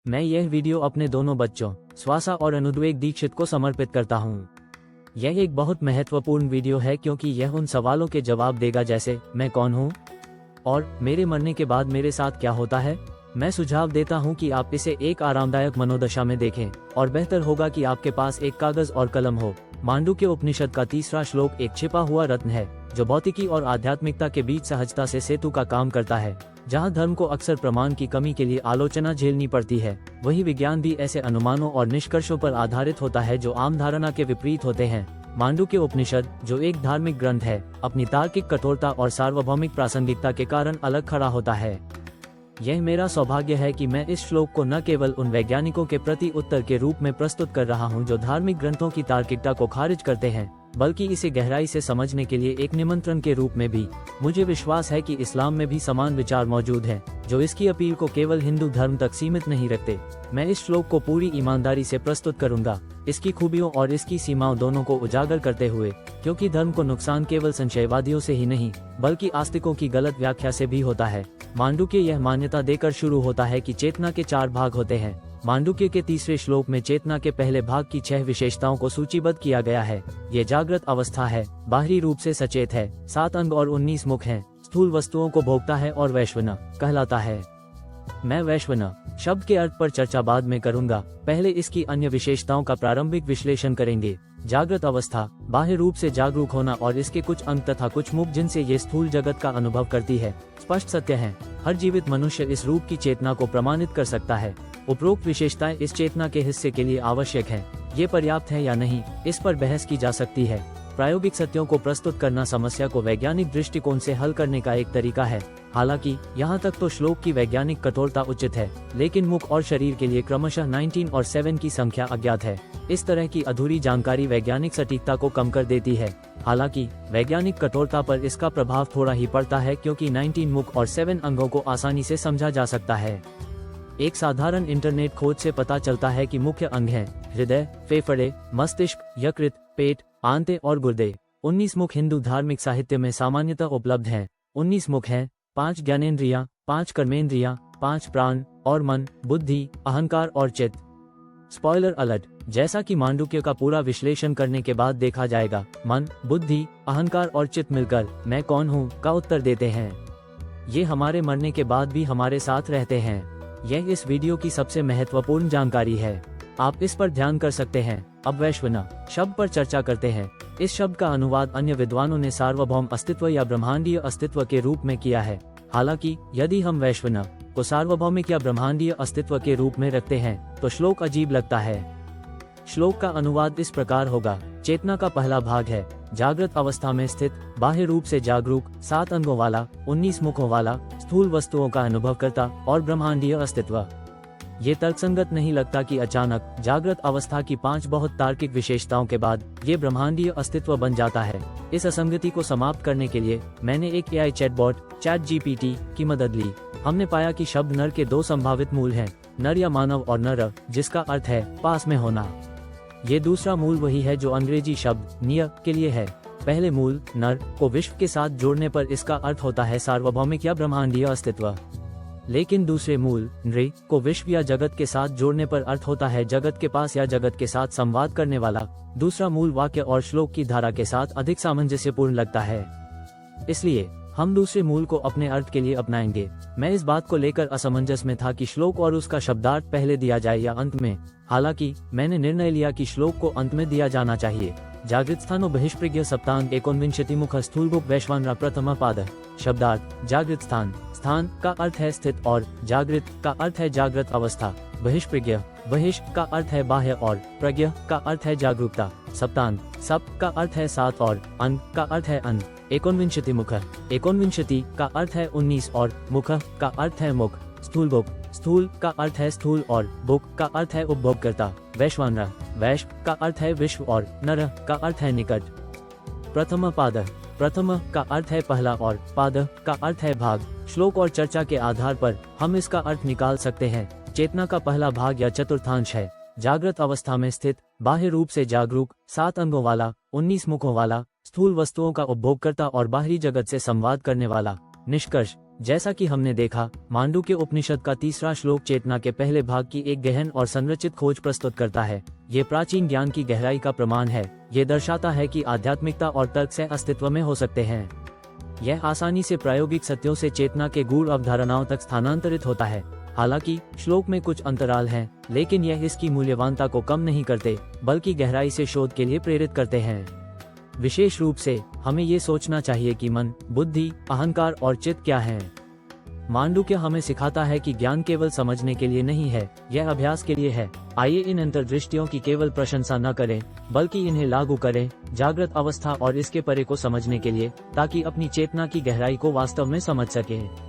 मैं यह वीडियो अपने दोनों बच्चों स्वासा और अनुद्वेग दीक्षित को समर्पित करता हूँ। यह एक बहुत महत्वपूर्ण वीडियो है क्योंकि यह उन सवालों के जवाब देगा जैसे मैं कौन हूँ और मेरे मरने के बाद मेरे साथ क्या होता है। मैं सुझाव देता हूँ कि आप इसे एक आरामदायक मनोदशा में देखें और बेहतर होगा कि आपके पास एक कागज और कलम हो। मांडुक्य उपनिषद का तीसरा श्लोक एक छिपा हुआ रत्न है जो भौतिकी और आध्यात्मिकता के बीच सहजता से सेतु का काम करता है। जहां धर्म को अक्सर प्रमाण की कमी के लिए आलोचना झेलनी पड़ती है, वही विज्ञान भी ऐसे अनुमानों और निष्कर्षों पर आधारित होता है जो आम धारणा के विपरीत होते हैं। मांडुक्य उपनिषद, जो एक धार्मिक ग्रंथ है, अपनी तार्किक कठोरता और सार्वभौमिक प्रासंगिकता के कारण अलग खड़ा होता है। यह मेरा सौभाग्य है कि मैं इस श्लोक को न केवल उन वैज्ञानिकों के प्रति उत्तर के रूप में प्रस्तुत कर रहा हूं जो धार्मिक ग्रंथों की तार्किकता को खारिज करते हैं, बल्कि इसे गहराई से समझने के लिए एक निमंत्रण के रूप में भी। मुझे विश्वास है कि इस्लाम में भी समान विचार मौजूद हैं, जो इसकी अपील को केवल हिंदू धर्म तक सीमित नहीं रखते। मैं इस श्लोक को पूरी ईमानदारी से प्रस्तुत करूंगा, इसकी खूबियों और इसकी सीमाओं दोनों को उजागर करते हुए, क्योंकि धर्म को नुकसान केवल संशयवादियों से ही नहीं बल्कि आस्तिकों की गलत व्याख्या से भी होता है। मांडुक्य यह मान्यता देकर शुरू होता है कि चेतना के 4 भाग होते हैं। मांडुक्य के तीसरे श्लोक में चेतना के पहले भाग की 6 विशेषताओं को सूचीबद्ध किया गया है। ये जागृत अवस्था है, बाहरी रूप से सचेत है, 7 अंग और 19 मुख हैं, स्थूल वस्तुओं को भोगता है और वैश्वना कहलाता है। मैं वैश्वना शब्द के अर्थ पर चर्चा बाद में करूंगा, पहले इसकी अन्य विशेषताओं का प्रारंभिक विश्लेषण करेंगे। जागृत अवस्था, बाह्य रूप से जागरूक होना और इसके कुछ अंग तथा कुछ मुख जिनसे ये स्थूल जगत का अनुभव करती है, स्पष्ट सत्य है। हर जीवित मनुष्य इस रूप की चेतना को प्रमाणित कर सकता है। उपरोक्त विशेषताएं इस चेतना के हिस्से के लिए आवश्यक है। ये पर्याप्त है या नहीं, इस पर बहस की जा सकती है। प्रायोगिक सत्यों को प्रस्तुत करना समस्या को वैज्ञानिक दृष्टिकोण से हल करने का एक तरीका है। हालांकि यहाँ तक तो श्लोक की वैज्ञानिक कठोरता उचित है, लेकिन मुख और शरीर के लिए क्रमशः 19 और 7 की संख्या अज्ञात है। इस तरह की अधूरी जानकारी वैज्ञानिक सटीकता को कम कर देती है। हालांकि वैज्ञानिक कठोरता पर इसका प्रभाव थोड़ा ही पड़ता है, क्योंकि 19 मुख और 7 अंगों को आसानी से समझा जा सकता है। एक साधारण इंटरनेट खोज से पता चलता है कि मुख्य अंग हैं हृदय, फेफड़े, मस्तिष्क, यकृत, पेट, आंतें और गुर्दे। 19 मुख हिंदू धार्मिक साहित्य में सामान्यतः उपलब्ध हैं। 19 मुख हैं 5 ज्ञानेंद्रियां, 5 कर्मेंद्रियां, 5 प्राण और मन, बुद्धि, अहंकार और चित्त। स्पॉइलर अलर्ट, जैसा कि मांडुक्य का पूरा विश्लेषण करने के बाद देखा जाएगा, मन, बुद्धि, अहंकार और चित्त मिलकर मैं कौन हूँ का उत्तर देते हैं। ये हमारे मरने के बाद भी हमारे साथ रहते हैं। यह इस वीडियो की सबसे महत्वपूर्ण जानकारी है, आप इस पर ध्यान कर सकते हैं। अब वैश्वना शब्द पर चर्चा करते हैं। इस शब्द का अनुवाद अन्य विद्वानों ने सार्वभौम अस्तित्व या ब्रह्मांडीय अस्तित्व के रूप में किया है। हालांकि यदि हम वैश्वना को सार्वभौमिक या ब्रह्मांडीय अस्तित्व के रूप में रखते हैं तो श्लोक अजीब लगता है। श्लोक का अनुवाद इस प्रकार होगा, चेतना का पहला भाग है जागृत अवस्था में स्थित, बाह्य रूप से जागरूक, 7 अंगों वाला, 19 मुखों वाला, स्थूल वस्तुओं का अनुभव करता और ब्रह्मांडीय अस्तित्व। ये तर्कसंगत नहीं लगता कि अचानक जागृत अवस्था की 5 बहुत तार्किक विशेषताओं के बाद ये ब्रह्मांडीय अस्तित्व बन जाता है। इस असंगति को समाप्त करने के लिए मैंने एक AI चैटबॉट ChatGPT की मदद ली। हमने पाया कि शब्द नर के 2 संभावित मूल हैं, नर या मानव और नर, जिसका अर्थ है पास में होना। ये दूसरा मूल वही है जो अंग्रेजी शब्द निय के लिए है। पहले मूल नर को विश्व के साथ जोड़ने पर इसका अर्थ होता है सार्वभौमिक या ब्रह्मांडीय अस्तित्व, लेकिन दूसरे मूल नृ को विश्व या जगत के साथ जोड़ने पर अर्थ होता है जगत के पास या जगत के साथ संवाद करने वाला। दूसरा मूल वाक्य और श्लोक की धारा के साथ अधिक सामंजस्यपूर्ण लगता है, इसलिए हम दूसरे मूल को अपने अर्थ के लिए अपनाएंगे। मैं इस बात को लेकर असमंजस में था कि श्लोक और उसका शब्दार्थ पहले दिया जाए या अंत में। हालांकि मैंने निर्णय लिया कि श्लोक को अंत में दिया जाना चाहिए। जागृत स्थानो बहिष्प्रज्ञ सप्तांग 19 मुख स्थूलभुक वैश्वानरा प्रथम पाद। शब्दार्थ, जागृत स्थान, स्थान का अर्थ है स्थित और जागृत का अर्थ है जागृत अवस्था। बहिष्प्रज्ञ, बहिष का अर्थ है बाह्य और प्रज्ञ का अर्थ है जागरूकता। सप्तांग, सप का अर्थ है 7 और अंग का अर्थ है अंग। 19 मुख, 19 का अर्थ है 19 और मुख का अर्थ है मुख। स्थूलभुक, स्थूल का अर्थ है स्थूल और भुक का अर्थ है उपभोगकर्ता। वैश्वानर, वैश्व का अर्थ है विश्व और नर का अर्थ है निकट। प्रथम पाद, प्रथम का अर्थ है पहला और पाद का अर्थ है भाग। श्लोक और चर्चा के आधार पर हम इसका अर्थ निकाल सकते हैं। चेतना का पहला भाग या चतुर्थांश है जागृत अवस्था में स्थित, बाह्य रूप से जागरूक, 7 अंगों वाला, 19 मुखों वाला, स्थूल वस्तुओं का उपभोग करता और बाहरी जगत से संवाद करने वाला। निष्कर्ष, जैसा कि हमने देखा, मांडुक्य उपनिषद का तीसरा श्लोक चेतना के पहले भाग की एक गहन और संरचित खोज प्रस्तुत करता है। ये प्राचीन ज्ञान की गहराई का प्रमाण है। ये दर्शाता है कि आध्यात्मिकता और तर्क से अस्तित्व में हो सकते हैं। यह आसानी से प्रायोगिक सत्यों से चेतना के गूढ़ अवधारणाओं तक स्थानांतरित होता है। हालांकि श्लोक में कुछ अंतराल हैं, लेकिन यह इसकी मूल्यवानता को कम नहीं करते, बल्कि गहराई से शोध के लिए प्रेरित करते हैं। विशेष रूप से हमें ये सोचना चाहिए कि मन, बुद्धि, अहंकार और चित्त क्या हैं। मांडुक्य हमें सिखाता है कि ज्ञान केवल समझने के लिए नहीं है, यह अभ्यास के लिए है। आइए इन अंतर्दृष्टियों की केवल प्रशंसा न करें, बल्कि इन्हें लागू करें, जागृत अवस्था और इसके परे को समझने के लिए, ताकि अपनी चेतना की गहराई को वास्तव में समझ सकें।